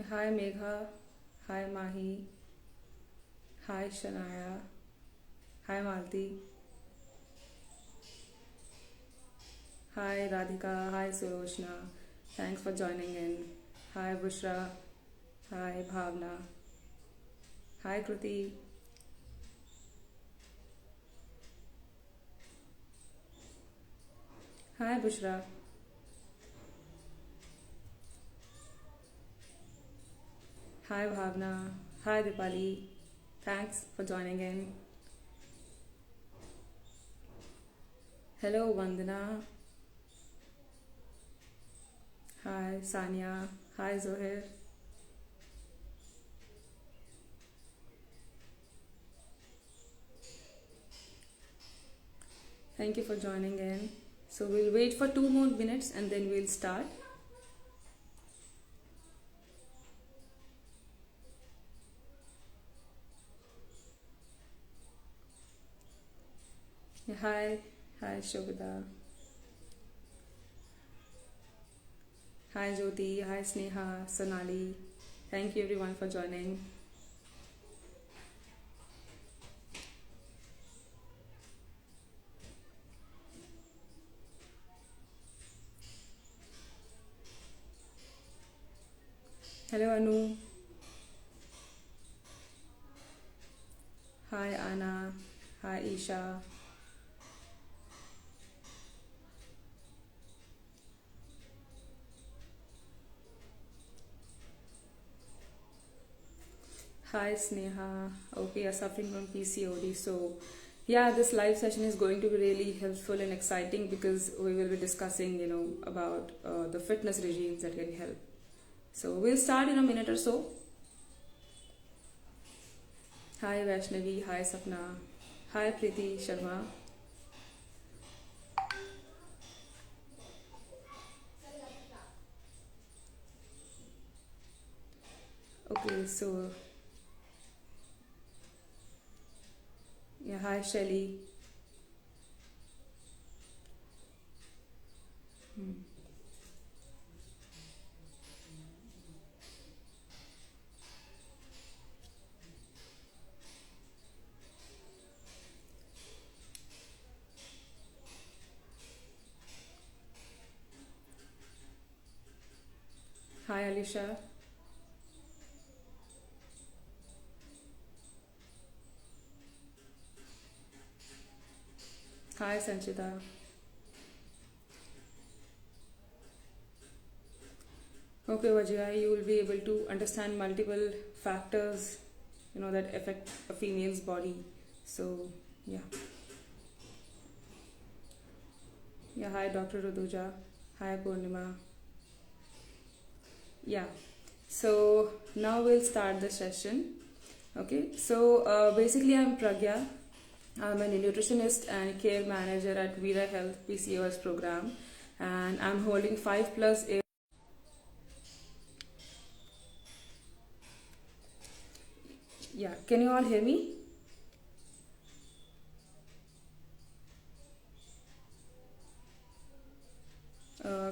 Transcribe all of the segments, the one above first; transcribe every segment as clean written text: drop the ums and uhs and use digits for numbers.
Hi Megha, hi Mahi, hi Shanaya, hi Malti, hi Radhika, hi Suroshna. Thanks for joining in. Hi Bushra, hi Bhavna, hi Kruti, hi Bushra, hi Bhavna, hi Dipali. Thanks for joining in. Hello Vandana, hi Sanya, hi Zohir. Thank you for joining in. So we'll wait for 2 more minutes and then we'll start. Yeah, hi, hi Shobita, hi Jyoti, hi Sneha, Sonali. Thank you everyone for joining. Hello Anu, hi Anna, hi Isha, hi Sneha. Okay, you're suffering from PCOD. So, yeah, this live session is going to be really helpful and exciting because we will be discussing, about the fitness regimes that can help. So, we'll start in a minute or so. Hi Vaishnavi, hi Sapna, hi Preeti Sharma. Okay, so yeah, hi Shelly. Hmm. Hi Alisha. Hi Sanchita. Okay, Vajra, you will be able to understand multiple factors, that affect a female's body. So, yeah. Yeah, hi Dr. Ruduja. Hi Purnima. Yeah. So, now we'll start the session. Okay, so basically, I'm Pragya. I'm a nutritionist and care manager at Veera Health PCOS program, and I'm holding 5 plus. Yeah, can you all hear me?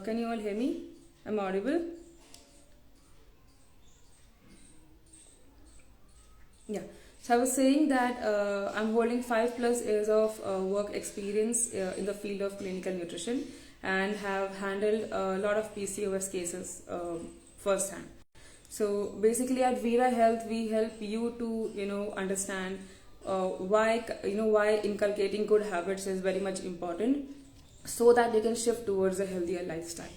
Can you all hear me? I'm audible? Yeah. So I was saying that I'm holding 5 plus years of work experience in the field of clinical nutrition and have handled a lot of PCOS cases firsthand. So basically, at Veera Health, we help you to understand why inculcating good habits is very much important, so that they can shift towards a healthier lifestyle.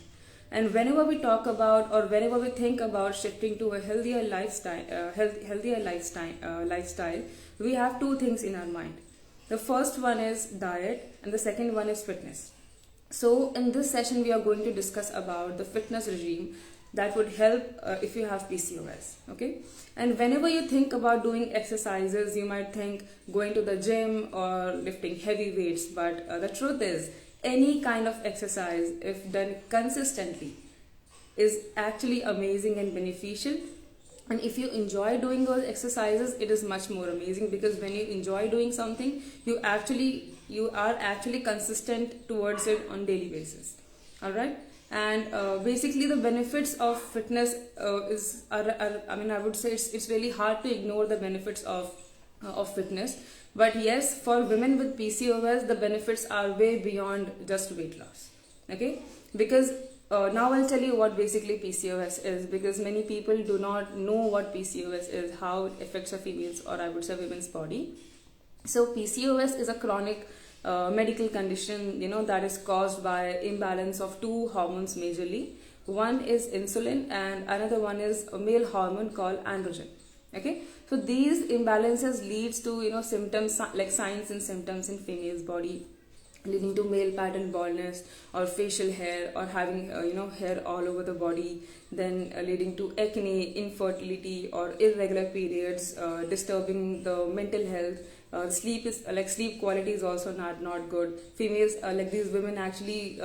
And whenever we talk about or whenever we think about shifting to a healthier lifestyle, we have two things in our mind. The first one is diet, and the second one is fitness. So in this session, we are going to discuss about the fitness regime that would help if you have PCOS. Okay, and whenever you think about doing exercises, you might think going to the gym or lifting heavy weights, but the truth is, any kind of exercise, if done consistently, is actually amazing and beneficial. And if you enjoy doing those exercises, it is much more amazing, because when you enjoy doing something, you are actually consistent towards it on daily basis. All right. And basically the benefits of fitness I mean, I would say it's really hard to ignore the benefits of fitness. But yes, for women with PCOS, the benefits are way beyond just weight loss. Okay, because now I'll tell you what basically PCOS is, because many people do not know what PCOS is, how it affects a female's, or I would say women's body. So PCOS is a chronic medical condition, that is caused by imbalance of two hormones majorly. One is insulin and another one is a male hormone called androgen. Okay, so these imbalances leads to symptoms like signs and symptoms in female's body, leading to male pattern baldness or facial hair, or having hair all over the body, then leading to acne, infertility or irregular periods, disturbing the mental health. Sleep quality is also not good. Females, like these women, actually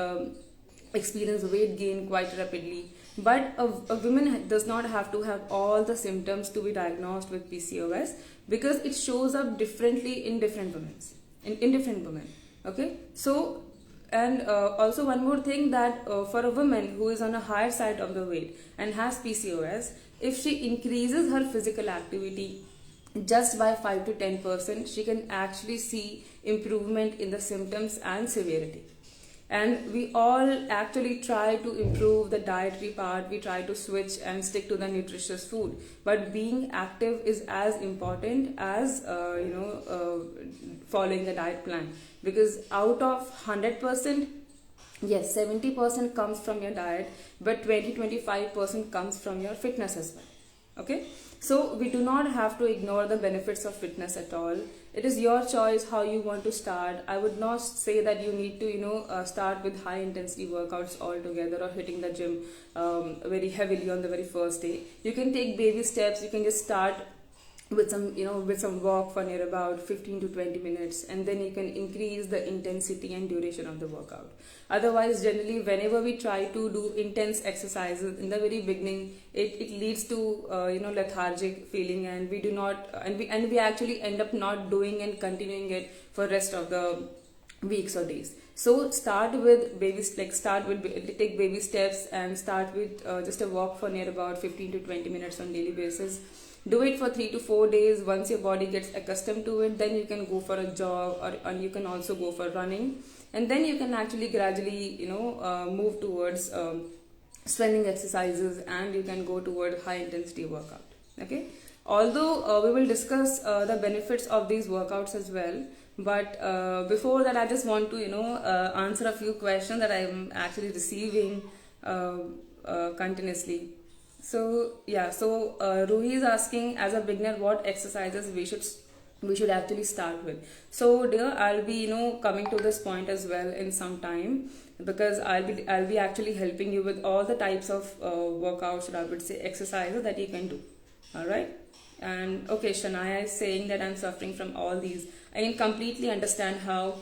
experience weight gain quite rapidly. But a woman does not have to have all the symptoms to be diagnosed with PCOS, because it shows up differently in different women. In different women. Okay, so and also one more thing, that for a woman who is on a higher side of the weight and has PCOS, if she increases her physical activity just by 5 to 10%, she can actually see improvement in the symptoms and severity. And we all actually try to improve the dietary part. We try to switch and stick to the nutritious food, but being active is as important as following the diet plan, because out of 100%, yes, 70% comes from your diet, but 20-25% comes from your fitness as well. Okay, so we do not have to ignore the benefits of fitness at all. It is your choice how you want to start. I would not say that you need to start with high intensity workouts altogether, or hitting the gym very heavily on the very first day. You can take baby steps. You can just start with some walk for near about 15 to 20 minutes, and then you can increase the intensity and duration of the workout. Otherwise, generally, whenever we try to do intense exercises in the very beginning, it leads to lethargic feeling, and we do not and we actually end up not doing and continuing it for rest of the weeks or days. So start with take baby steps, and start with just a walk for near about 15 to 20 minutes on daily basis. Do it for 3 to 4 days. Once your body gets accustomed to it, then you can go for a jog, or you can also go for running, and then you can actually gradually move towards strengthening exercises, and you can go toward high intensity workout. Okay, although we will discuss the benefits of these workouts as well, but before that, I just want to answer a few questions that I am actually receiving continuously. So yeah, Ruhi is asking, as a beginner, what exercises we should actually start with. So dear, I'll be coming to this point as well in some time, because I'll be actually helping you with all the types of workouts, or I would say exercises that you can do. All right. And okay, Shania is saying that I'm suffering from all these. I can completely understand how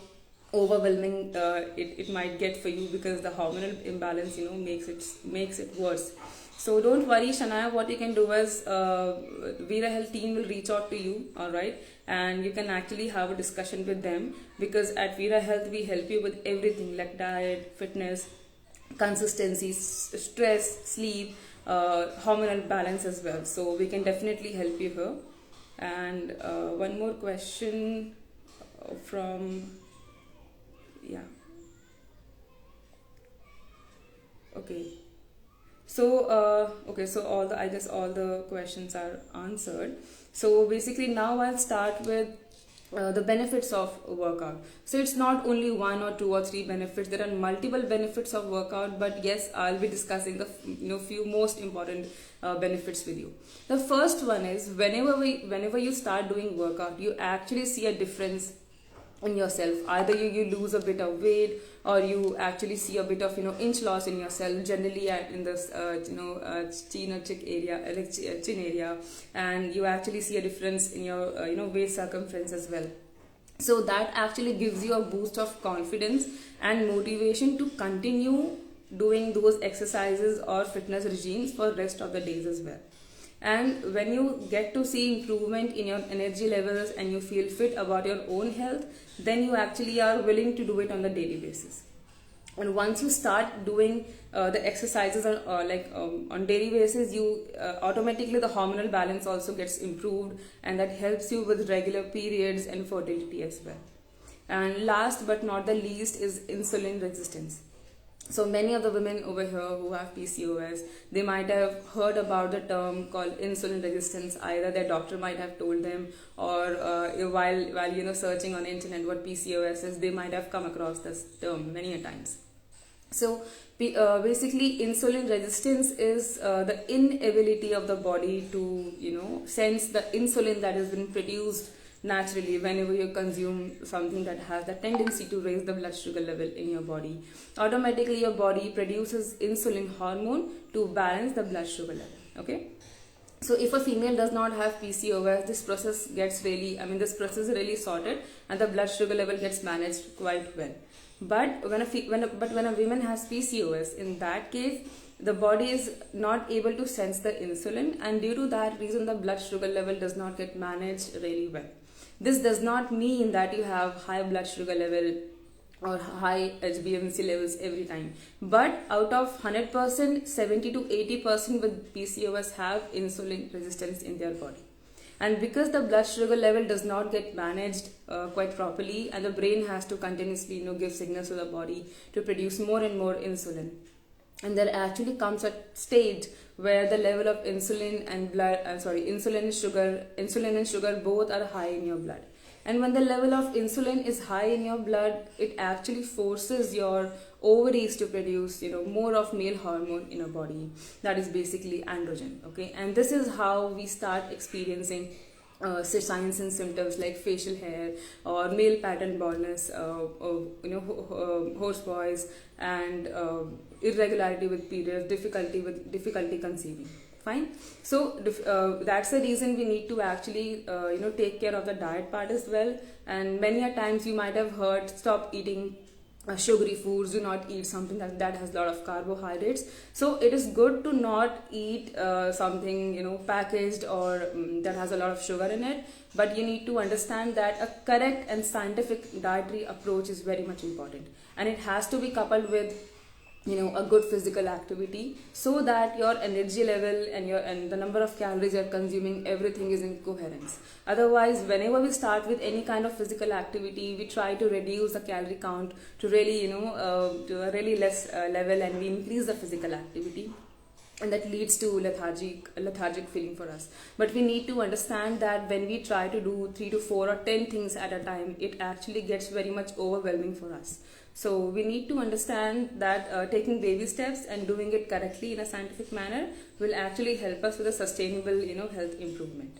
overwhelming it might get for you, because the hormonal imbalance makes it worse. So don't worry, Shania. What you can do is Veera Health team will reach out to you, all right, and you can actually have a discussion with them, because at Veera Health we help you with everything like diet, fitness, consistency, stress, sleep, hormonal balance as well. So we can definitely help you here. And one more question from okay. So I guess all the questions are answered. So basically now I'll start with the benefits of workout. So it's not only 1 or 2 or 3 benefits. There are multiple benefits of workout, but yes, I'll be discussing the few most important benefits with you. The first one is, whenever you start doing workout, you actually see a difference in yourself. Either you lose a bit of weight, or you actually see a bit of inch loss in yourself, generally in this chin or chin area, and you actually see a difference in your waist circumference as well. So that actually gives you a boost of confidence and motivation to continue doing those exercises or fitness regimes for rest of the days as well. And when you get to see improvement in your energy levels and you feel fit about your own health, then you actually are willing to do it on the daily basis. And once you start doing the exercises on daily basis, you automatically the hormonal balance also gets improved, and that helps you with regular periods and fertility as well. And last but not the least is insulin resistance. So many of the women over here who have PCOS, they might have heard about the term called insulin resistance. Either their doctor might have told them, or while searching on the internet what PCOS is, they might have come across this term many a times. So basically, insulin resistance is the inability of the body to sense the insulin that has been produced naturally whenever you consume something that has the tendency to raise the blood sugar level in your body. Automatically your body produces insulin hormone to balance the blood sugar level. Okay, so if a female does not have PCOS, this process is really sorted, and the blood sugar level gets managed quite well. But when a woman has PCOS, in that case the body is not able to sense the insulin, and due to that reason the blood sugar level does not get managed really well. This does not mean that you have high blood sugar level or high HbA1c levels every time. But out of 100%, 70 to 80% with PCOS have insulin resistance in their body. And because the blood sugar level does not get managed quite properly, and the brain has to continuously give signals to the body to produce more and more insulin. And there actually comes a stage where the level of insulin and sugar both are high in your blood. And when the level of insulin is high in your blood, it actually forces your ovaries to produce more of male hormone in your body, that is basically androgen. Okay, and this is how we start experiencing signs and symptoms like facial hair or male pattern baldness, hoarse voice, and irregularity with periods, difficulty conceiving. Fine. So that's the reason we need to actually take care of the diet part as well. And many a times you might have heard, stop eating sugary foods, do not eat something that has a lot of carbohydrates. So it is good to not eat something packaged or that has a lot of sugar in it, but you need to understand that a correct and scientific dietary approach is very much important, and it has to be coupled with a good physical activity, so that your energy level and the number of calories you're consuming, everything is in coherence. Otherwise, whenever we start with any kind of physical activity, we try to reduce the calorie count to really to a really less level, and we increase the physical activity, and that leads to lethargic feeling for us. But we need to understand that when we try to do 3 to 4 or 10 things at a time, it actually gets very much overwhelming for us. So we need to understand that taking baby steps and doing it correctly in a scientific manner will actually help us with a sustainable health improvement.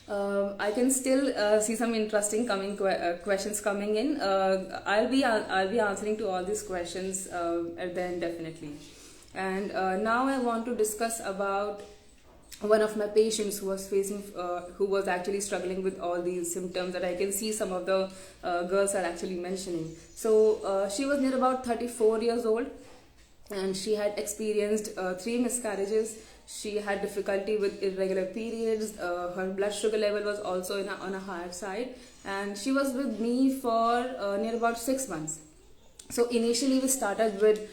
I can still see some interesting questions coming in. I'll be answering to all these questions at the end, definitely. And now I want to discuss about one of my patients who was actually struggling with all these symptoms that I can see some of the girls are actually mentioning. So she was near about 34 years old, and she had experienced 3 miscarriages. She had difficulty with irregular periods. Her blood sugar level was also on a higher side, and she was with me for near about 6 months. So initially we started with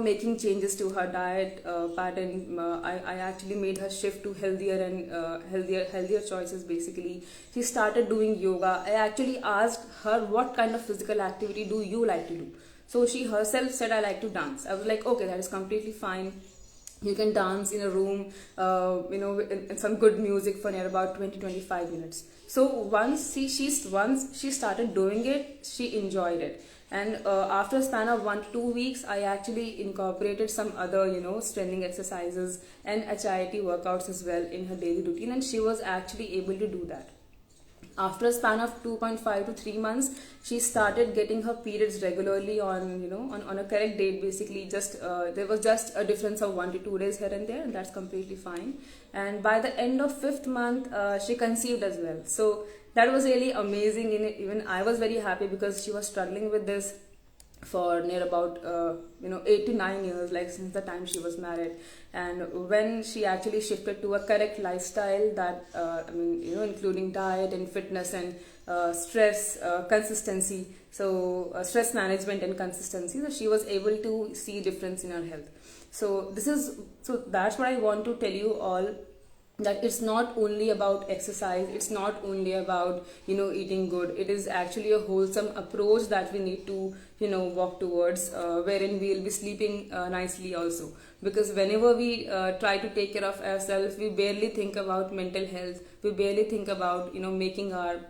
making changes to her diet pattern. I actually made her shift to healthier choices. Basically, she started doing yoga. I actually asked her, what kind of physical activity do you like to do? So she herself said, I like to dance. I was like, okay, that is completely fine. You can dance in a room, in some good music for near about 20-25 minutes. So once she started doing it, she enjoyed it. And after a span of 1 to 2 weeks, I actually incorporated some other, strengthening exercises and HIIT workouts as well in her daily routine, and she was actually able to do that. After a span of 2.5 to 3 months, she started getting her periods regularly on a correct date. Basically, there was just a difference of 1 to 2 days here and there, and that's completely fine. And by the end of 5th month, she conceived as well. So that was really amazing. Even I was very happy, because she was struggling with this for near about 8 to 9 years, like since the time she was married. And when she actually shifted to a correct lifestyle, that including diet and fitness and stress, consistency, so stress management and consistency. So she was able to see difference in her health. So that's what I want to tell you all, that it's not only about exercise, it's not only about eating good. It is actually a wholesome approach that we need to walk towards, wherein we'll be sleeping nicely also, because whenever we try to take care of ourselves, we barely think about mental health, we barely think about making our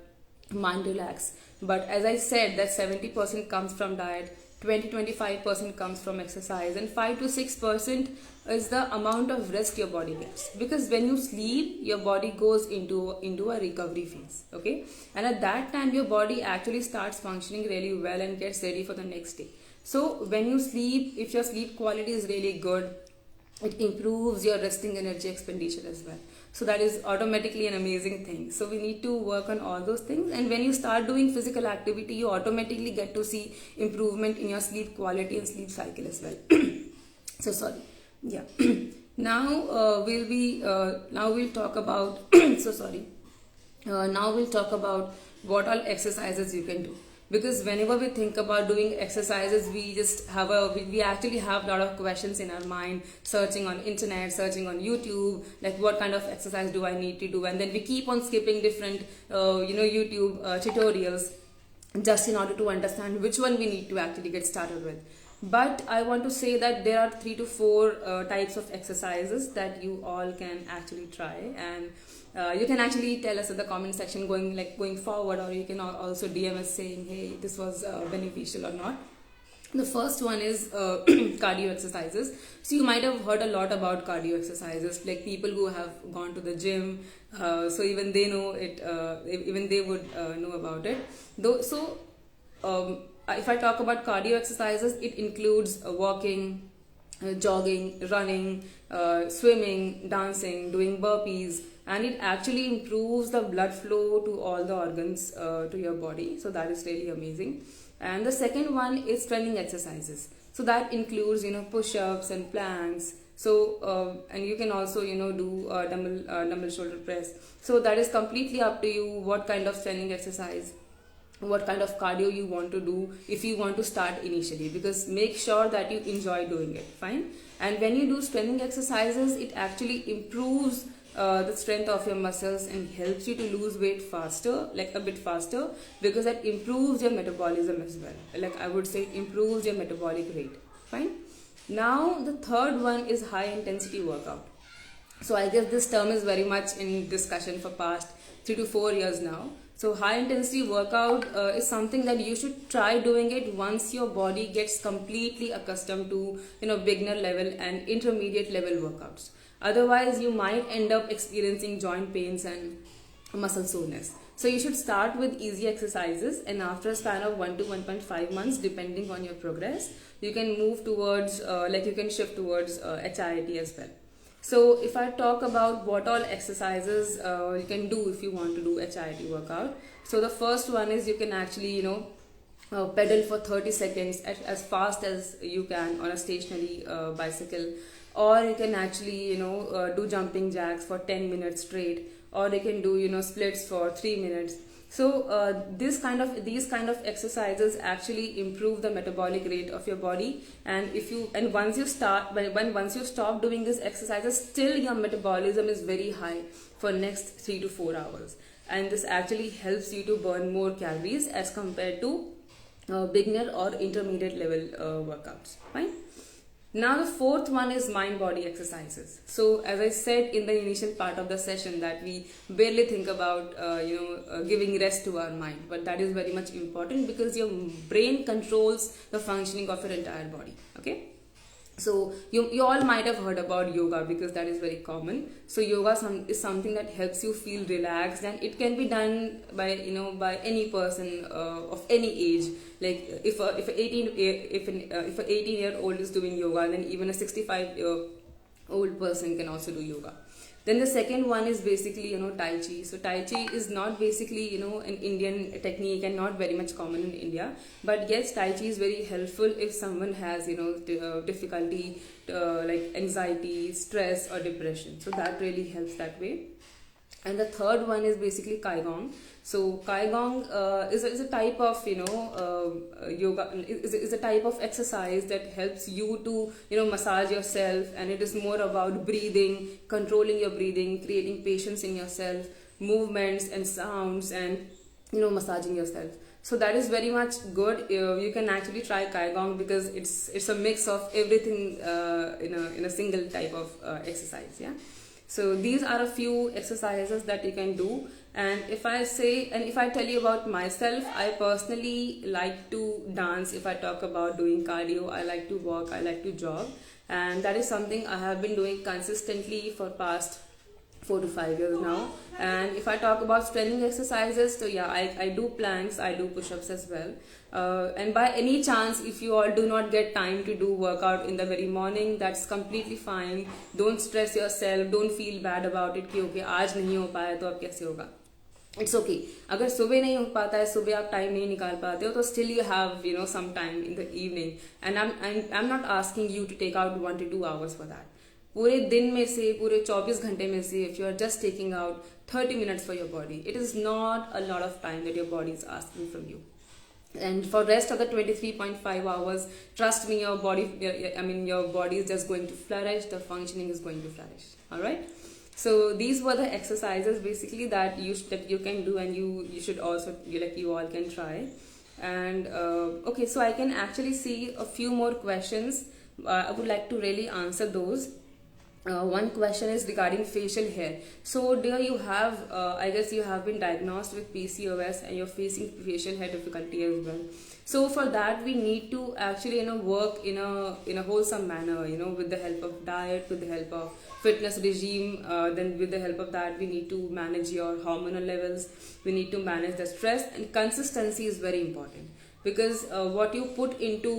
mind relax. But as I said, that 70% comes from diet, 20-25% comes from exercise, and 5 to 6% is the amount of rest your body gets. Because when you sleep, your body goes into a recovery phase, okay? And at that time, your body actually starts functioning really well and gets ready for the next day. So when you sleep, if your sleep quality is really good, it improves your resting energy expenditure as well. So that is automatically an amazing thing. So we need to work on all those things. And when you start doing physical activity, you automatically get to see improvement in your sleep quality and sleep cycle as well. So sorry. Yeah. Now we'll talk about so sorry. Now we'll talk about what all exercises you can do. Because whenever we think about doing exercises, we actually have a lot of questions in our mind, searching on internet, searching on YouTube, like what kind of exercise do I need to do, and then we keep on skipping different YouTube tutorials just in order to understand which one we need to actually get started with. But I want to say that there are 3 to 4 types of exercises that you all can actually try, and you can actually tell us in the comment section going forward, or you can also DM us saying, hey, this was beneficial or not. The first one is cardio exercises. So you might have heard a lot about cardio exercises, like people who have gone to the gym, so even they know it, even they would know about it. If I talk about cardio exercises, it includes walking, jogging, running, swimming, dancing, doing burpees, and it actually improves the blood flow to all the organs to your body. So that is really amazing. And the second one is strengthening exercises. So that includes push-ups and planks. So and you can also do dumbbell shoulder press. So that is completely up to you what kind of strengthening exercise, what kind of cardio you want to do if you want to start initially, because make sure that you enjoy doing it, fine. And when you do strengthening exercises, it actually improves the strength of your muscles and helps you to lose weight faster, like a bit faster, because that improves your metabolism as well. Like I would say, it improves your metabolic rate, fine. Now the third one is high intensity workout. So I guess this term is very much in discussion for past 3 to 4 years now. So high intensity workout is something that you should try doing it once your body gets completely accustomed to beginner level and intermediate level workouts. Otherwise, you might end up experiencing joint pains and muscle soreness. So you should start with easy exercises, and after a span of 1 to 1.5 months, depending on your progress, you can move towards you can shift towards HIIT as well. So if I talk about what all exercises you can do if you want to do HIIT workout. So the first one is you can actually pedal for 30 seconds as fast as you can on a stationary bicycle, or you can actually do jumping jacks for 10 minutes straight, or you can do splits for 3 minutes. So these kind of exercises actually improve the metabolic rate of your body, and once you stop doing these exercises, still your metabolism is very high for next 3 to 4 hours, and this actually helps you to burn more calories as compared to beginner or intermediate level workouts, fine. Now the fourth one is mind-body exercises. So as I said in the initial part of the session, that we barely think about giving rest to our mind, but that is very much important, because your brain controls the functioning of your entire body, okay? So you all might have heard about yoga, because that is very common. So yoga is something that helps you feel relaxed, and it can be done by any person of any age. Like if an 18-year-old is doing yoga, then even a 65-year-old person can also do yoga. Then the second one is basically Tai Chi. So Tai Chi is not basically an Indian technique and not very much common in India. But yes, Tai Chi is very helpful if someone has difficulty like anxiety, stress or depression. So that really helps that way. And the third one is basically Gong. So Gong is a type of yoga, is a type of exercise that helps you to massage yourself, and it is more about breathing, controlling your breathing, creating patience in yourself, movements and sounds, and massaging yourself. So that is very much good. You can actually try Gong because it's a mix of everything in a single type of exercise. Yeah. So these are a few exercises that you can do. And if I tell you about myself, I personally like to dance. If I talk about doing cardio, I like to walk, I like to jog, and that is something I have been doing consistently for past 4 to 5 years now. And if I talk about strengthening exercises, so yeah, I do planks, I do push-ups as well. And by any chance, if you all do not get time to do workout in the very morning, that's completely fine. Don't stress yourself, don't feel bad about it कि okay आज नहीं हो पाया तो अब कैसे होगा. It's okay. अगर सुबह नहीं हो पाता है, सुबह आप टाइम नहीं निकाल पाते हो, तो still you have some time in the evening. And I'm not asking you to take out 1 to 2 hours for that. पूरे दिन में से, पूरे 24 घंटे में से, if you are just taking out 30 minutes for your body, it is not a lot of time that your body is asking from you. And for rest of the 23.5 hours, trust me, your body is just going to flourish, the functioning is going to flourish. Alright? So these were the exercises basically that you can do, and you should also, you all can try. And okay, so I can actually see a few more questions. I would like to really answer those. One question is regarding facial hair. So dear, you have I guess you have been diagnosed with PCOS and you're facing facial hair difficulty as well. So for that we need to actually work in a wholesome manner, with the help of diet, with the help of fitness regime. Then with the help of that we need to manage your hormonal levels, we need to manage the stress, and consistency is very important, because what you put into,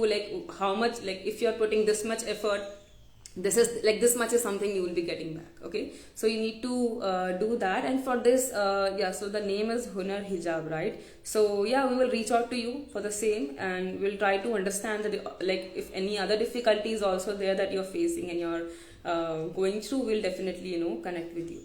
how much, if you're putting this much effort, this much is something you will be getting back. Okay, so you need to do that. And for this so the name is Hunar Hijab, right? So yeah, we will reach out to you for the same, and we'll try to understand that if any other difficulties also there that you're facing and you're going through, we'll definitely connect with you.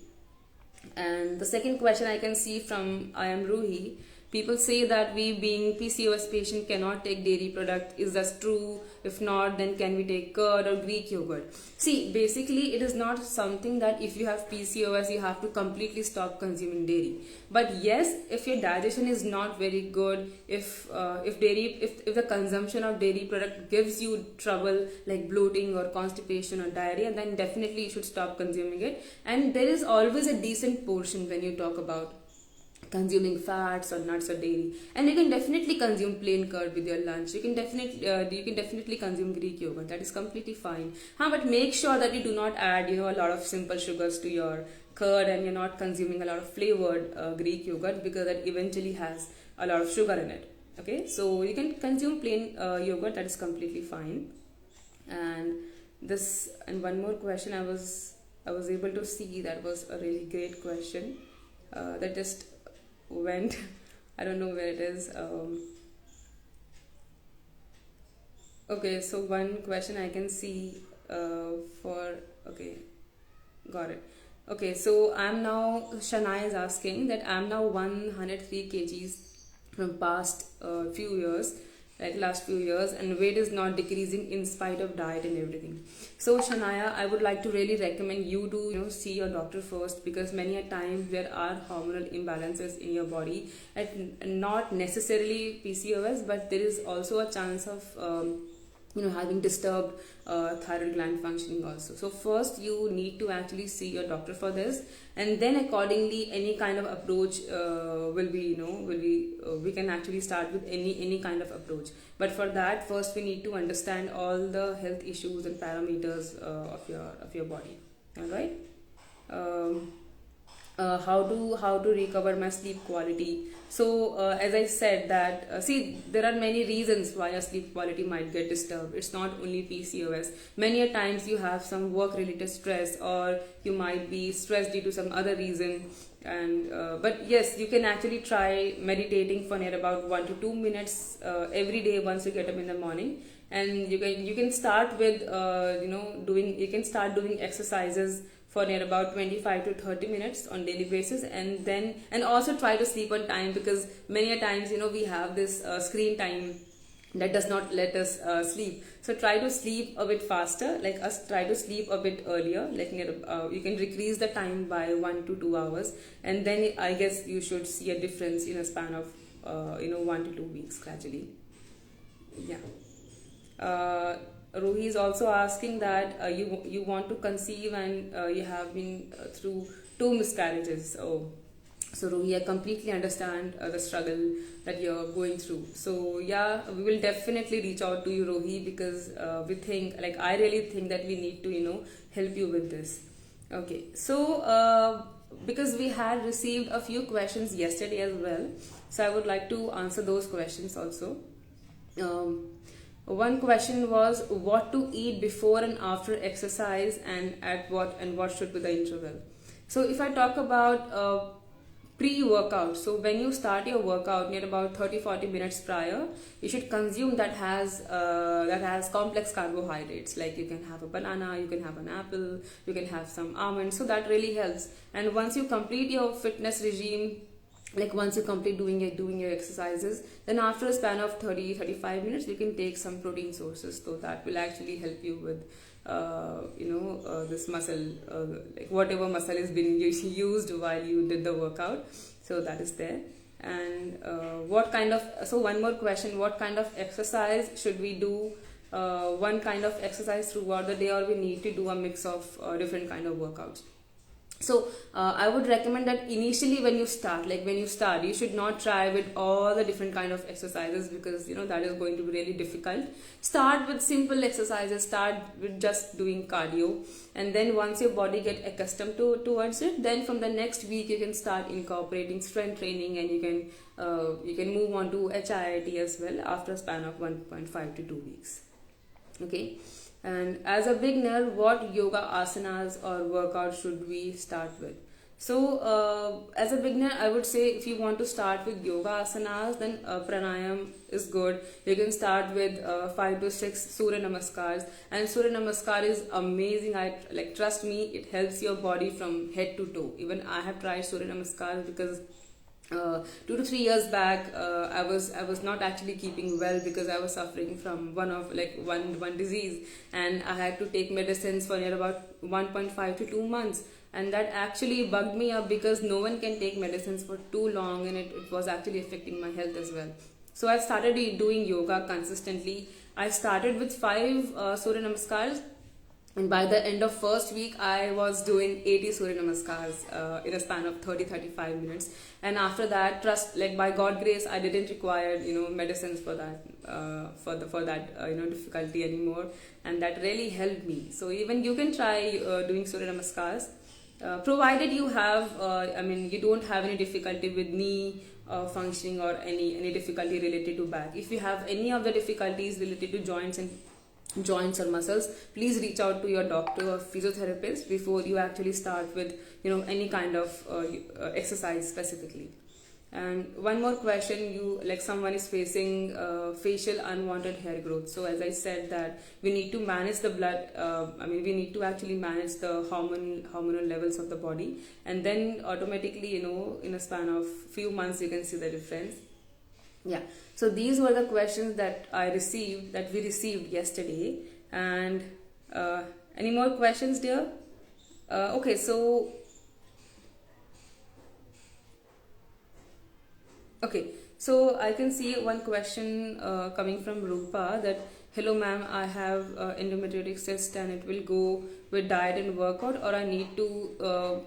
And the second question I can see from I am Ruhi. People say that we being PCOS patient cannot take dairy product. Is that true? If not, then can we take curd or Greek yogurt? See, basically it is not something that if you have PCOS you have to completely stop consuming dairy. But yes, if your digestion is not very good, if the consumption of dairy product gives you trouble like bloating or constipation or diarrhea, then definitely you should stop consuming it. And there is always a decent portion when you talk about consuming fats or nuts or dairy, and you can definitely consume plain curd with your lunch. You can definitely consume Greek yogurt. That is completely fine. But make sure that you do not add a lot of simple sugars to your curd, and you're not consuming a lot of flavored Greek yogurt, because that eventually has a lot of sugar in it. Okay, so you can consume plain yogurt. That is completely fine. And one more question I was able to see, that was a really great question that just went. I don't know where it is. Okay, so one question I can see okay, got it. Okay, so I'm now, Shania is asking that I'm now 103 kgs from past few years, like last few years, and weight is not decreasing in spite of diet and everything. So Shania, I would like to really recommend you to see your doctor first, because many a times there are hormonal imbalances in your body, and not necessarily PCOS, but there is also a chance of having disturbed thyroid gland functioning also. So first you need to actually see your doctor for this, and then accordingly any kind of approach we can actually start with any kind of approach. But for that, first we need to understand all the health issues and parameters of your body. All right. How to recover my sleep quality. So as I said that see, there are many reasons why your sleep quality might get disturbed. It's not only PCOS. Many a times you have some work related stress, or you might be stressed due to some other reason. And but yes, you can actually try meditating for near about 1 to 2 minutes every day once you get up in the morning. and you can start with doing, you can start doing exercises for near about 25 to 30 minutes on daily basis, and then, and also try to sleep on time, because many a times we have this screen time that does not let us sleep. So try to sleep a bit faster, like us try to sleep a bit earlier, like you can decrease the time by 1 to 2 hours, and then I guess you should see a difference in a span of 1 to 2 weeks gradually. Yeah. Ruhi is also asking that you want to conceive, and you have been through 2 miscarriages. So Ruhi, I completely understand the struggle that you're going through. So yeah, we will definitely reach out to you, Ruhi, because we think, like, I really think that we need to help you with this. Okay, so because we had received a few questions yesterday as well, so I would like to answer those questions also. One question was what to eat before and after exercise, and what should be the interval. So if I talk about pre-workout, so when you start your workout, near about 30-40 minutes prior, you should consume that has complex carbohydrates, like you can have a banana, you can have an apple, you can have some almonds, so that really helps. And once you complete your fitness regime, like once you complete doing your exercises, then after a span of 30-35 minutes, you can take some protein sources, so that will actually help you with this muscle, like whatever muscle is being used while you did the workout, so that is there. And so one more question, what kind of exercise should we do? One kind of exercise throughout the day, or we need to do a mix of different kind of workouts? So I would recommend that initially when you start, you should not try with all the different kind of exercises, because that is going to be really difficult. Start with simple exercises, start with just doing cardio, and then once your body get accustomed towards it, then from the next week you can start incorporating strength training, and you can move on to HIIT as well after a span of 1.5 to 2 weeks. Okay. And as a beginner, what yoga asanas or workout should we start with? So as a beginner, I would say if you want to start with yoga asanas, then pranayam is good. You can start with 5 to 6 Surya Namaskars, and Surya Namaskar is amazing. Trust me, it helps your body from head to toe. Even I have tried Surya Namaskar, because 2 to 3 years back, I was not actually keeping well, because I was suffering from one disease, and I had to take medicines for near about 1.5 to 2 months, and that actually bugged me up, because no one can take medicines for too long, and it was actually affecting my health as well. So I started doing yoga consistently. I started with 5 Surya Namaskars, and by the end of first week, I was doing 80 Surya Namaskars in a span of 30-35 minutes. And after that, by God grace, I didn't require medicines for that difficulty anymore, and that really helped me. So even you can try doing Surya Namaskars, provided you have you don't have any difficulty with knee functioning, or any difficulty related to back. If you have any of the difficulties related to joints or muscles, please reach out to your doctor or physiotherapist before you actually start with any kind of exercise specifically. And one more question, someone is facing facial unwanted hair growth. So as I said, that we need to manage the blood, we need to actually manage the hormonal levels of the body, and then automatically in a span of few months you can see the difference. Yeah, so these were the questions that we received yesterday. And any more questions, dear? Okay, so I can see one question coming from Rupa, that hello ma'am, I have endometriotic cyst, and it will go with diet and workout, or I need to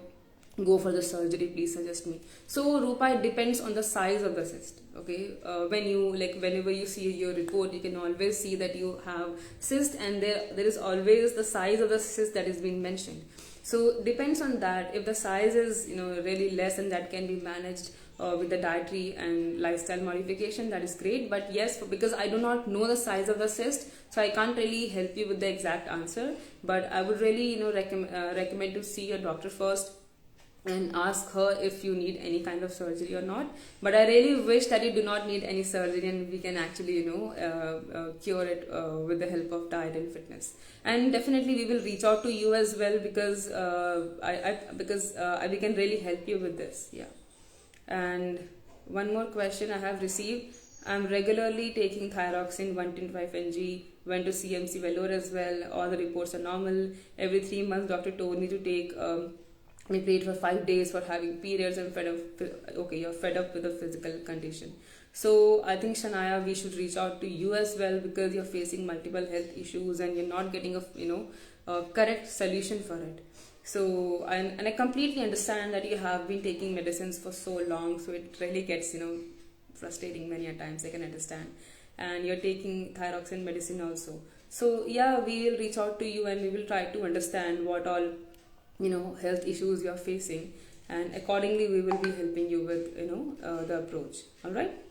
go for the surgery, please suggest me. So Rupa, it depends on the size of the cyst. Okay, whenever you see your report, you can always see that you have cyst, and there is always the size of the cyst that is being mentioned. So depends on that. If the size is really less, and that can be managed with the dietary and lifestyle modification, that is great. But yes, because I do not know the size of the cyst, so I can't really help you with the exact answer. But I would really recommend to see your doctor first, and ask her if you need any kind of surgery or not. But I really wish that you do not need any surgery, and we can actually, cure it with the help of diet and fitness. And definitely we will reach out to you as well, because we can really help you with this. Yeah. And one more question I have received: I'm regularly taking thyroxine 125 mg, went to CMC Vellore as well, all the reports are normal. Every 3 months doctor told me to take we prayed for 5 days for having periods. I'm fed up. Okay, you're fed up with the physical condition. So I think, Shania, we should reach out to you as well, because you're facing multiple health issues and you're not getting a correct solution for it. So and I completely understand that you have been taking medicines for so long, so it really gets frustrating many a times. I can understand, and you're taking thyroxine medicine also. So yeah, we will reach out to you and we will try to understand what all health issues you're facing, and accordingly we will be helping you with the approach. All right.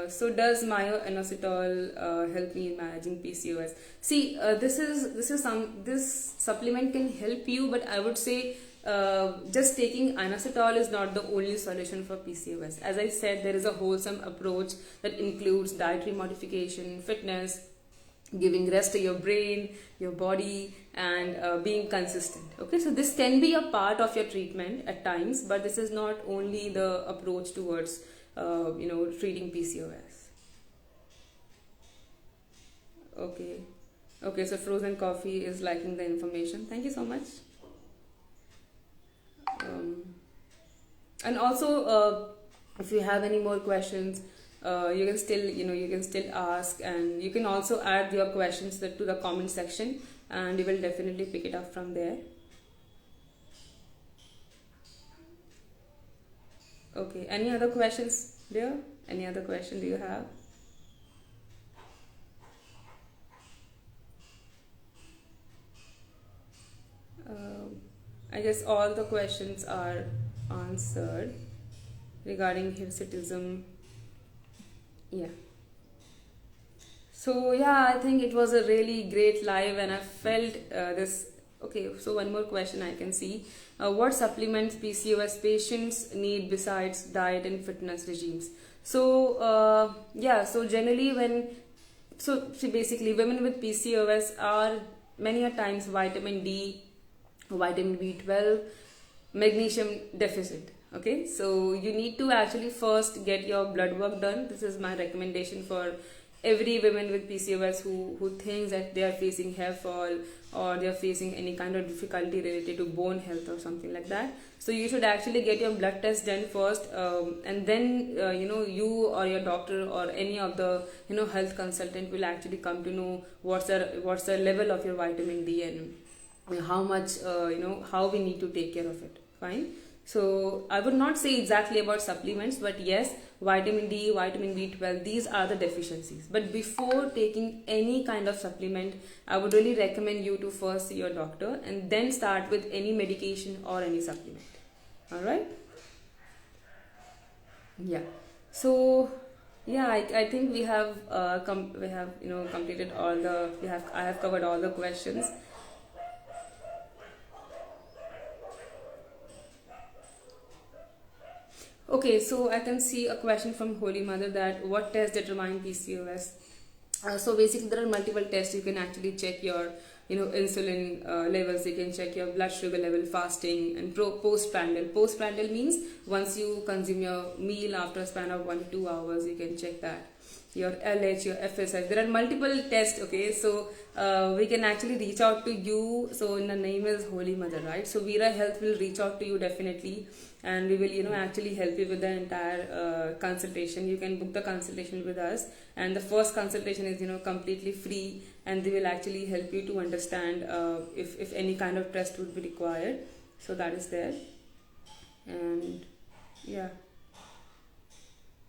So does myo-inositol help me in managing PCOS? See, this supplement can help you, but I would say just taking inositol is not the only solution for PCOS. As I said, there is a wholesome approach that includes dietary modification, fitness, giving rest to your brain, your body, and being consistent. Okay, so this can be a part of your treatment at times, but this is not only the approach towards treating PCOS. Okay, so frozen coffee is liking the information. Thank you so much. And also, if you have any more questions, you can still ask, and you can also add your questions to the comment section, and we will definitely pick it up from there. Okay, any other questions there? Any other question do you have? I guess all the questions are answered regarding hirsutism. Yeah. So yeah, I think it was a really great live, and I felt this. Okay, so one more question I can see. What supplements PCOS patients need besides diet and fitness regimes? So so generally basically women with PCOS are many a times vitamin D, vitamin B12, magnesium deficit. Okay, so you need to actually first get your blood work done. This is my recommendation for every woman with PCOS who thinks that they are facing hair fall, or they are facing any kind of difficulty related to bone health or something like that. So you should actually get your blood test done first, and then you or your doctor or any of the health consultant will actually come to know what's the level of your vitamin D, and how much how we need to take care of it. Fine. So I would not say exactly about supplements, but yes, vitamin D, vitamin B12, these are the deficiencies. But before taking any kind of supplement, I would really recommend you to first see your doctor and then start with any medication or any supplement. All right? Yeah. So yeah, I think we have completed all the I have covered all the questions. Okay, so I can see a question from Holy Mother that what tests determine PCOS? So basically there are multiple tests. You can actually check your insulin levels, you can check your blood sugar level, fasting, and postprandial. Postprandial means once you consume your meal after a span of 1 to 2 hours, you can check that. Your LH, your FSH, there are multiple tests. Okay, so we can actually reach out to you. So the name is Holy Mother, right? So Veera Health will reach out to you definitely, and we will actually help you with the entire consultation. You can book the consultation with us, and the first consultation is completely free, and they will actually help you to understand if any kind of test would be required. So that is there. And yeah,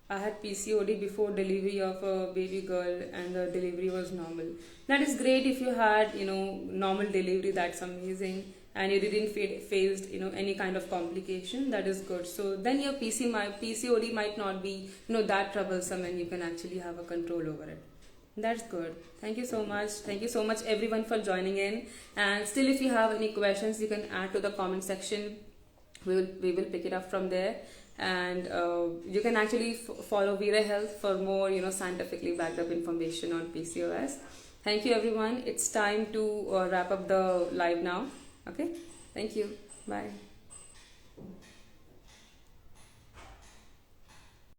I had PCOD before delivery of a baby girl, and the delivery was normal. That is great. If you had normal delivery, that's amazing, and you didn't face any kind of complication. That is good. So then your PCOD might not be that troublesome, and you can actually have a control over it. That's good. Thank you so much. Thank you so much everyone for joining in. And still, if you have any questions, you can add to the comment section. We will pick it up from there. And you can actually follow Veera Health for more scientifically backed up information on PCOS. Thank you everyone. It's time to wrap up the live now. Okay, thank you. Bye.